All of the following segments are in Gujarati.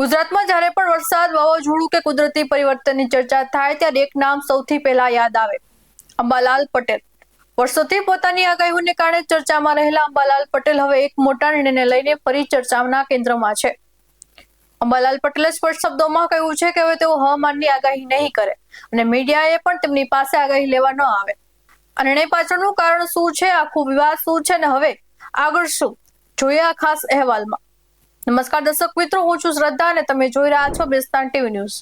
ગુજરાતમાં જ્યારે પણ વરસાદ, વાવાઝોડું કે કુદરતી પરિવર્તનની ચર્ચા થાય ત્યારે એક નામ સૌથી પહેલા યાદ આવે, અંબાલાલ પટેલ. વર્ષોથી પોતાની આગાહીઓને કારણે ચર્ચામાં રહેલા અંબાલાલ પટેલ હવે એક મોટા નિર્ણયને લઈને ફરી ચર્ચાના કેન્દ્રમાં છે. અંબાલાલ પટેલે સ્પષ્ટ શબ્દોમાં કહ્યું છે કે હવે તેઓ હવામાનની આગાહી નહીં કરે અને મીડિયાએ પણ તેમની પાસે આગાહી લેવા ન આવે. આ નિર્ણય પાછળનું કારણ શું છે, આખું વિવાદ શું છે અને હવે આગળ શું, જોઈએ આ ખાસ અહેવાલમાં. નમસ્કાર દર્શક મિત્રો, હું છું શ્રદ્ધા અને તમે જોઈ રહ્યા છો બેસ્તાન ટીવી ન્યૂઝ.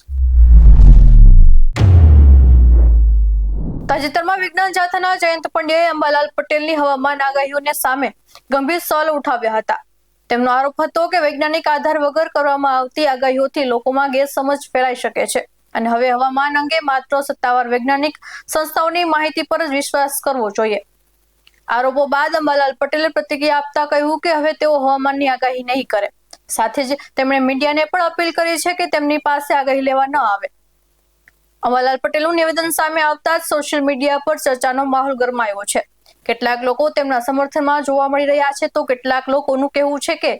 તાજેતરમાં વિજ્ઞાન જાથાના જયંત પંડ્યાએ અંબાલાલ પટેલની હવામાન આગાહીઓને સામે ગંભીર સવાલ ઉઠાવ્યા હતા. તેમનો આરોપ હતો કે વૈજ્ઞાનિક આધાર વગર કરવામાં આવતી આગાહીઓથી લોકોમાં ગેરસમજ ફેલાઈ શકે છે અને હવે હવામાન અંગે માત્ર સત્તાવાર વૈજ્ઞાનિક સંસ્થાઓની માહિતી પર જ વિશ્વાસ કરવો જોઈએ. આરોપો બાદ અંબાલાલ પટેલે પ્રતિક્રિયા આપતા કહ્યું કે હવે તેઓ હવામાનની આગાહી નહીં કરે. સાથે જ તેમણે મીડિયાને પણ અપીલ કરી છે કે તેમની પાસે આગાહી લેવા ન આવે. અંબાલાલ પટેલનું નિવેદન સામે આવતા જ સોશિયલ મીડિયા પર ચર્ચાનો માહોલ ગરમાયો છે. કેટલાક લોકો તેમના સમર્થનમાં જોવા મળી રહ્યા છે તો કેટલાક લોકોનું કહેવું છે કે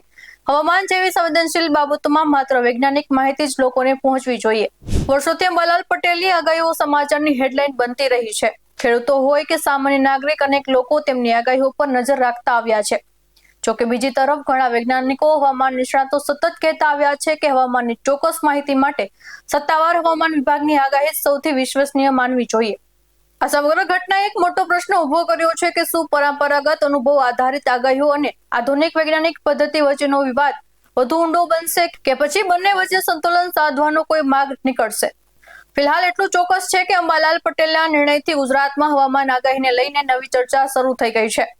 હવામાન જેવી સંવેદનશીલ બાબતોમાં માત્ર વૈજ્ઞાનિક માહિતી જ લોકોને પહોંચવી જોઈએ. વર્ષોથી અંબાલાલ પટેલની આગાહીઓ સમાચારની હેડલાઇન બનતી રહી છે. ખેડૂતો હોય કે સામાન્ય નાગરિક, અનેક લોકો તેમની આગાહીઓ પર નજર રાખતા આવ્યા છે. જોકે બીજી તરફ ઘણા વૈજ્ઞાનિકો, હવામાન નિષ્ણાતો સતત કહેતા આવ્યા છે કે હવામાનની ચોક્કસ માહિતી માટે સત્તાવાર હવામાન વિભાગની આગાહી સૌથી વિશ્વસનીય માનવી જોઈએ. આ સમગ્ર ઘટનાએ એક મોટો પ્રશ્ન ઉભો કર્યો છે કે શું પરંપરાગત અનુભવ આધારિત આગાહીઓ અને આધુનિક વૈજ્ઞાનિક પદ્ધતિ વચ્ચેનો વિવાદ વધુ ઊંડો બનશે કે પછી બંને વચ્ચે સંતુલન સાધવાનો કોઈ માર્ગ નીકળશે? ફિલહાલ એટલું ચોક્કસ છે કે અંબાલાલ પટેલના નિર્ણયથી ગુજરાતમાં હવામાન આગાહીને લઈને નવી ચર્ચા શરૂ થઈ ગઈ છે.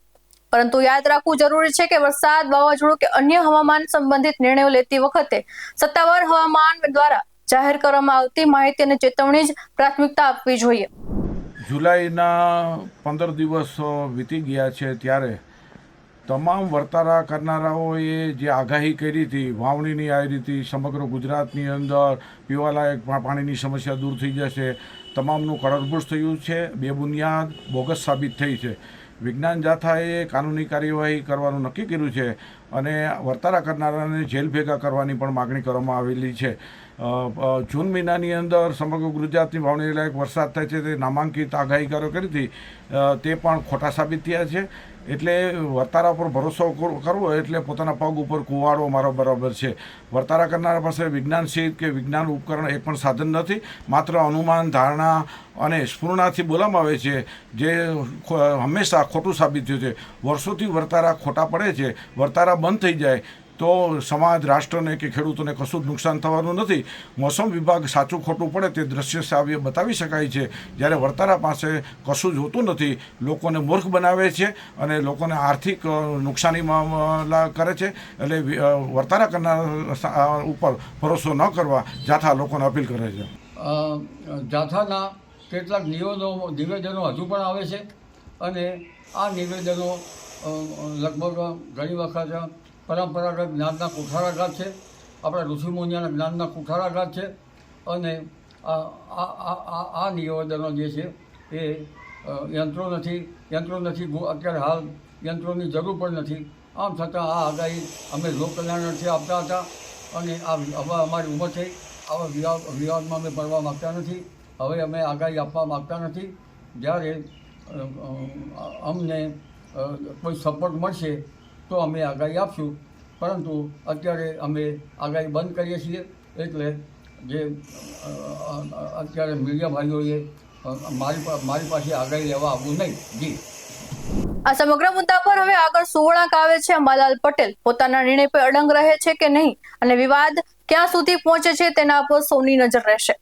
પરંતુ યાદ રાખવું જરૂરી છે કે વરસાદ, વાવાઝોડું કે અન્ય હવામાન સંબંધિત નિર્ણયો લેતી વખતે સત્તાવાર હવામાન દ્વારા જાહેર કરવામાં આવતી માહિતી અને ચેતવણી જ પ્રાથમિકતા આપવી જોઈએ. જુલાઈના 15 દિવસ વીતી ગયા છે ત્યારે તમામ વર્તારા કરનારાઓએ જે આગાહી કરી હતી, વાવણીની આવી હતી, સમગ્ર ગુજરાતની અંદર પીવાલાયક પાણીની સમસ્યા દૂર થઈ જશે, તમામનું કળરભૂસ થયું છે, બેબુનિયાદ બોગસ સાબિત થઈ છે. વિજ્ઞાન જાથાએ કાનૂની કાર્યવાહી કરવાનું નક્કી કર્યું છે અને વર્તારા કરનારાને જેલ ભેગા કરવાની પણ માગણી કરવામાં આવેલી છે. જૂન મહિનાની અંદર સમગ્ર ગુજરાતની વાવણી લાયક વરસાદ થાય છે તે નામાંકિત આગાહીકારો કરી હતી, તે પણ ખોટા સાબિત થયા છે. એટલે વર્તારા પર ભરોસો કરવો એટલે પોતાના પગ ઉપર કુવાડો મારો બરાબર છે. વર્તારા કરનારા પાસે વિજ્ઞાન સિદ્ધ કે વિજ્ઞાન ઉપકરણ એક પણ સાધન નથી, માત્ર અનુમાન, ધારણા અને સ્ફૂર્ણાથી બોલવામાં આવે છે, જે હંમેશા ખોટું સાબિત થયું છે. વર્ષોથી વર્તારા ખોટા પડે છે. વર્તારા બંધ થઈ જાય તો સમાજ, રાષ્ટ્રને કે ખેડૂતોને કશું જ નુકસાન થવાનું નથી. મોસમ વિભાગ સાચું ખોટું પડે તે દ્રશ્ય સાવ્ય બતાવી શકાય છે. જ્યારે વર્તારા પાસે કશું જ હોતું નથી, લોકોને મૂર્ખ બનાવે છે અને લોકોને આર્થિક નુકસાનીમાં કરે છે. એટલે વર્તારા કરનાર ઉપર ભરોસો ન કરવા જાથા લોકોને અપીલ કરે છે. જાથાના કેટલાક નિવેદનો હજુ પણ આવે છે અને આ નિવેદનો લગભગ ઘણી વખત પરંપરાગત જ્ઞાનના કુઠારાઘાત છે, આપણા ઋષિમુનિયાના જ્ઞાનના કુઠારાઘાત છે. અને આ નિવેદનો જે છે એ યંત્રો નથી, અત્યારે હાલ યંત્રોની જરૂર પણ નથી. આમ છતાં આ આગાહી અમે લોકકલ્યાણથી આપતા હતા અને હવે અમારી ઉંમર થઈ, આવા વિવાદમાં અમે પડવા માગતા નથી. હવે અમે આગાહી આપવા માગતા નથી. જ્યારે અમને કોઈ સપોર્ટ મળશે તો અમે આગાહી આપશું, પરંતુ અત્યારે અમે આગાહી બંધ કરીએ છીએ. એટલે જે અત્યારે મીડિયા ભાઈઓએ મારી પાસે આગાહી લેવા આવવું નહીં. જી, આ સમગ્ર મુદ્દા પર હવે આગળ શું વળાંક આવે છે, અંબાલાલ પટેલ પોતાના નિર્ણય પર અડંગ રહે છે કે નહીં અને વિવાદ ક્યાં સુધી પહોંચે છે તેના પર સૌની નજર રહેશે.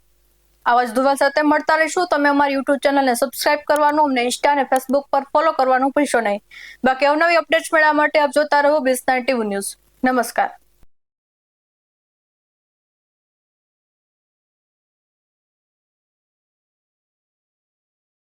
આવા જ ધુવા સાથે મળતા રહીશું. તમે અમારી યુટ્યુબ ચેનલને સબસ્ક્રાઇબ કરવાનું, અમને ઇન્સ્ટા અને ફેસબુક પર ફોલો કરવાનું ભૂલશો નહીં. બાકી અવનવી અપડેટ્સ મેળવવા માટે આપ જોતા રહો બેસ્તાન ટીવી ન્યૂઝ. નમસ્કાર.